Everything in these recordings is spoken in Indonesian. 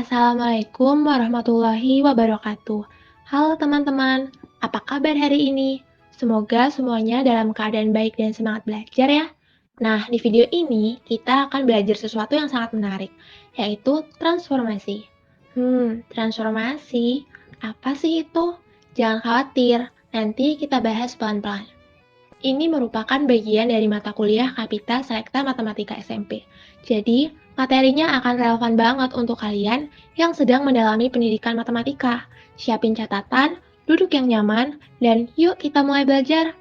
Assalamualaikum warahmatullahi wabarakatuh. Halo teman-teman, apa kabar hari ini? Semoga semuanya dalam keadaan baik dan semangat belajar ya. Nah, di video ini kita akan belajar sesuatu yang sangat menarik, yaitu transformasi. Transformasi, apa sih itu? Jangan khawatir, nanti kita bahas pelan-pelan. Ini merupakan bagian dari mata kuliah Kapita Selekta Matematika SMP. Jadi, materinya akan relevan banget untuk kalian yang sedang mendalami pendidikan matematika. Siapin catatan, duduk yang nyaman, dan yuk kita mulai belajar.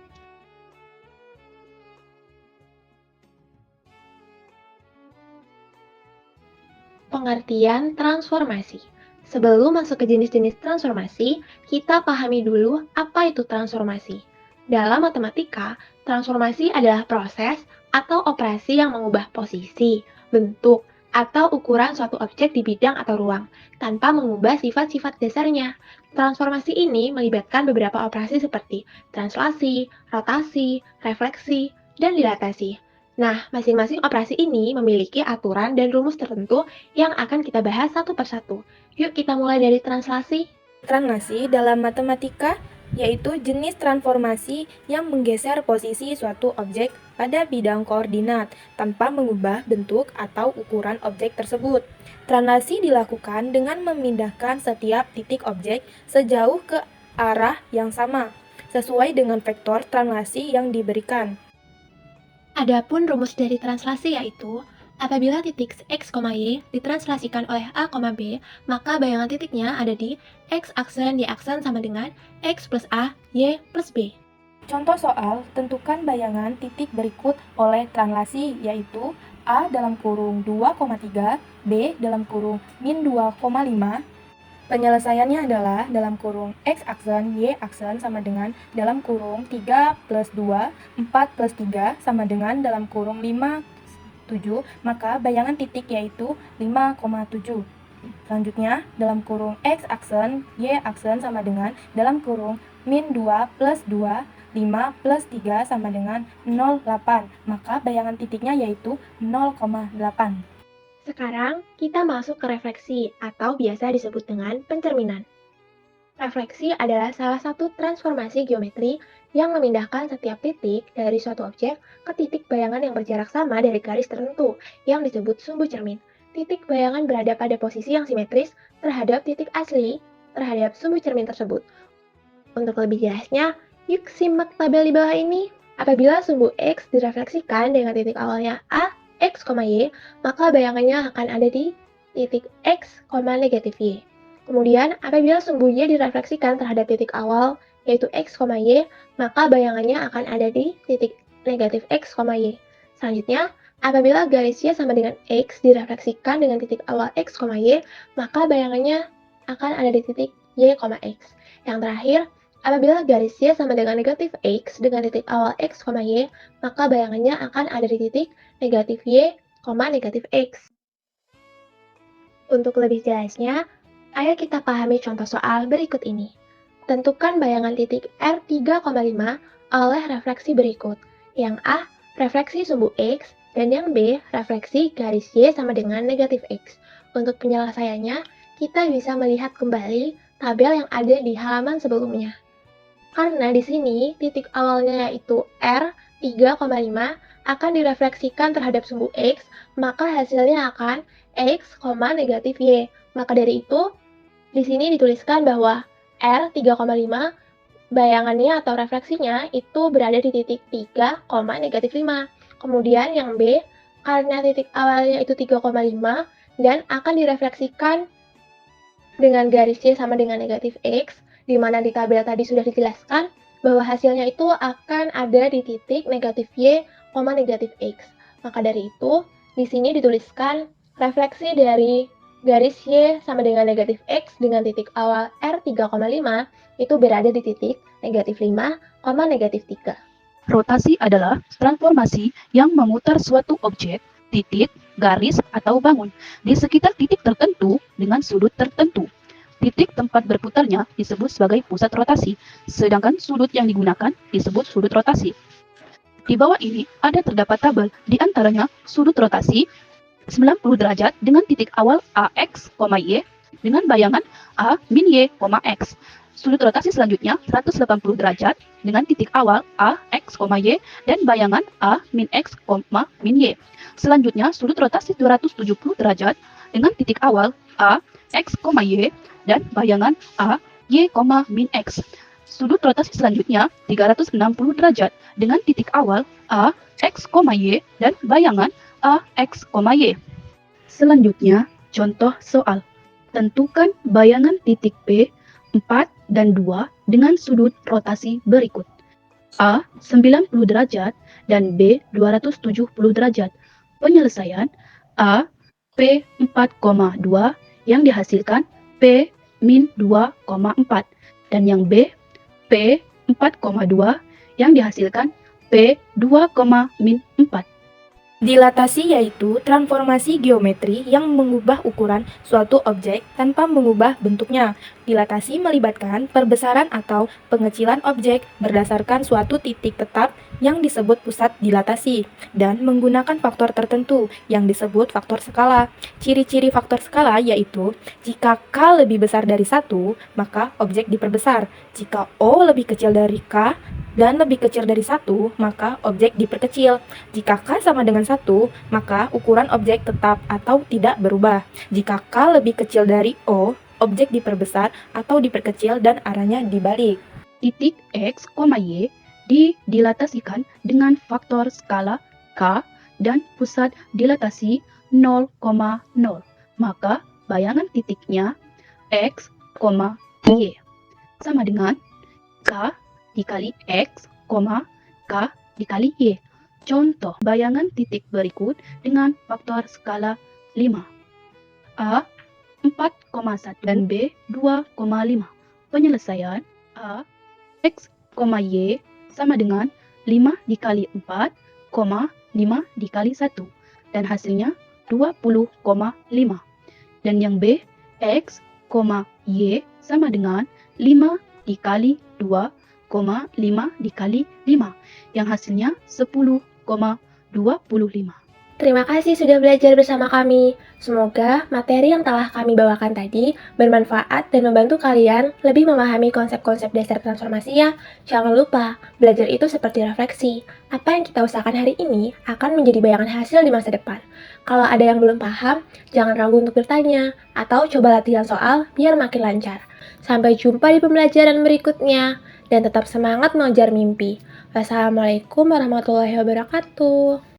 Pengertian transformasi. Sebelum masuk ke jenis-jenis transformasi, kita pahami dulu apa itu transformasi. Dalam matematika, transformasi adalah proses atau operasi yang mengubah posisi, bentuk, atau ukuran suatu objek di bidang atau ruang, tanpa mengubah sifat-sifat dasarnya. Transformasi ini melibatkan beberapa operasi seperti translasi, rotasi, refleksi, dan dilatasi. Nah, masing-masing operasi ini memiliki aturan dan rumus tertentu yang akan kita bahas satu persatu. Yuk kita mulai dari translasi. Translasi dalam matematika yaitu jenis transformasi yang menggeser posisi suatu objek pada bidang koordinat tanpa mengubah bentuk atau ukuran objek tersebut. Translasi dilakukan dengan memindahkan setiap titik objek sejauh ke arah yang sama, sesuai dengan vektor translasi yang diberikan. Adapun rumus dari translasi yaitu apabila titik x, y ditranslasikan oleh a, b, maka bayangan titiknya ada di x aksen y aksen sama dengan x plus a, y plus b. Contoh soal, tentukan bayangan titik berikut oleh translasi yaitu A dalam kurung 2,3, B dalam kurung min 2,5. Penyelesaiannya adalah dalam kurung X aksen, Y aksen sama dengan dalam kurung 3 plus 2, 4 plus 3 sama dengan dalam kurung 5, 7, maka bayangan titik yaitu 5,7. Selanjutnya, dalam kurung X aksen, Y aksen sama dengan dalam kurung min 2 plus 2, 5 plus 3 sama dengan 0,8. Maka bayangan titiknya yaitu 0,8. Sekarang kita masuk ke refleksi atau biasa disebut dengan pencerminan. Refleksi adalah salah satu transformasi geometri yang memindahkan setiap titik dari suatu objek ke titik bayangan yang berjarak sama dari garis tertentu yang disebut sumbu cermin. Titik bayangan berada pada posisi yang simetris terhadap titik asli terhadap sumbu cermin tersebut. Untuk lebih jelasnya, yuk simak tabel di bawah ini. Apabila sumbu X direfleksikan dengan titik awalnya A, X, Y, maka bayangannya akan ada di titik X, negatif Y. Kemudian, apabila sumbu Y direfleksikan terhadap titik awal, yaitu X, Y, maka bayangannya akan ada di titik negatif X, Y. Selanjutnya, apabila garis Y sama dengan X direfleksikan dengan titik awal X, Y, maka bayangannya akan ada di titik Y, X. Yang terakhir, apabila garis Y sama dengan negatif X dengan titik awal X, Y, maka bayangannya akan ada di titik negatif Y, negatif X. Untuk lebih jelasnya, ayo kita pahami contoh soal berikut ini. Tentukan bayangan titik R3,5 oleh refleksi berikut. Yang A, refleksi sumbu X, dan yang B, refleksi garis Y sama dengan negatif X. Untuk penyelesaiannya, kita bisa melihat kembali tabel yang ada di halaman sebelumnya. Karena di sini titik awalnya yaitu R3,5 akan direfleksikan terhadap sumbu X, maka hasilnya akan X, negatif Y. Maka dari itu, di sini dituliskan bahwa R3,5 bayangannya atau refleksinya itu berada di titik 3, negatif 5. Kemudian yang B, karena titik awalnya itu 3,5 dan akan direfleksikan dengan garis Y sama dengan negatif X, di mana di tabel tadi sudah dijelaskan bahwa hasilnya itu akan ada di titik negatif Y, negatif X. Maka dari itu, di sini dituliskan refleksi dari garis Y sama dengan negatif X dengan titik awal R3,5 itu berada di titik negatif 5, negatif 3. Rotasi adalah transformasi yang memutar suatu objek, titik, garis, atau bangun di sekitar titik tertentu dengan sudut tertentu. Titik tempat berputarnya disebut sebagai pusat rotasi, sedangkan sudut yang digunakan disebut sudut rotasi. Di bawah ini ada terdapat tabel, di antaranya sudut rotasi, 90 derajat dengan titik awal AX, Y dengan bayangan A min Y, X. Sudut rotasi selanjutnya 180 derajat dengan titik awal A, X, Y dan bayangan A min X, min Y. Selanjutnya sudut rotasi 270 derajat dengan titik awal A, X, Y dan bayangan A, Y, min X. Sudut rotasi selanjutnya 360 derajat dengan titik awal A, X, Y dan bayangan A, X, Y. Selanjutnya, contoh soal. Tentukan bayangan titik P 4 dan 2 dengan sudut rotasi berikut. A 90 derajat dan B 270 derajat. Penyelesaian A P 4,2 yang dihasilkan P min 2,4 dan yang B P 4,2 yang dihasilkan P 2, min 4. Dilatasi yaitu transformasi geometri yang mengubah ukuran suatu objek tanpa mengubah bentuknya. Dilatasi melibatkan perbesaran atau pengecilan objek berdasarkan suatu titik tetap yang disebut pusat dilatasi dan menggunakan faktor tertentu yang disebut faktor skala. Ciri-ciri faktor skala yaitu jika K lebih besar dari 1, maka objek diperbesar. Jika O lebih kecil dari K dan lebih kecil dari 1, maka objek diperkecil. Jika K sama dengan 1, maka ukuran objek tetap atau tidak berubah. Jika K lebih kecil dari O, objek diperbesar atau diperkecil dan arahnya dibalik. Titik X, Y dilatasikan dengan faktor skala K dan pusat dilatasi 0,0. Maka bayangan titiknya X, Y sama dengan K dikali X, K dikali Y. Contoh bayangan titik berikut dengan faktor skala 5. A 4,1 dan B 2,5. Penyelesaian A X, Y sama dengan 5 dikali 4, 5 dikali 1. Dan hasilnya 20,5. Dan yang B X, Y sama dengan 5 dikali 2, 5 dikali 5 yang hasilnya 10,25. Terima kasih sudah belajar bersama kami. Semoga materi yang telah kami bawakan tadi bermanfaat dan membantu kalian lebih memahami konsep-konsep dasar transformasi ya. Jangan lupa, belajar itu seperti refleksi. Apa yang kita usahakan hari ini akan menjadi bayangan hasil di masa depan. Kalau ada yang belum paham, jangan ragu untuk bertanya, atau coba latihan soal biar makin lancar. Sampai jumpa di pembelajaran berikutnya. Dan tetap semangat mengejar mimpi. Wassalamualaikum warahmatullahi wabarakatuh.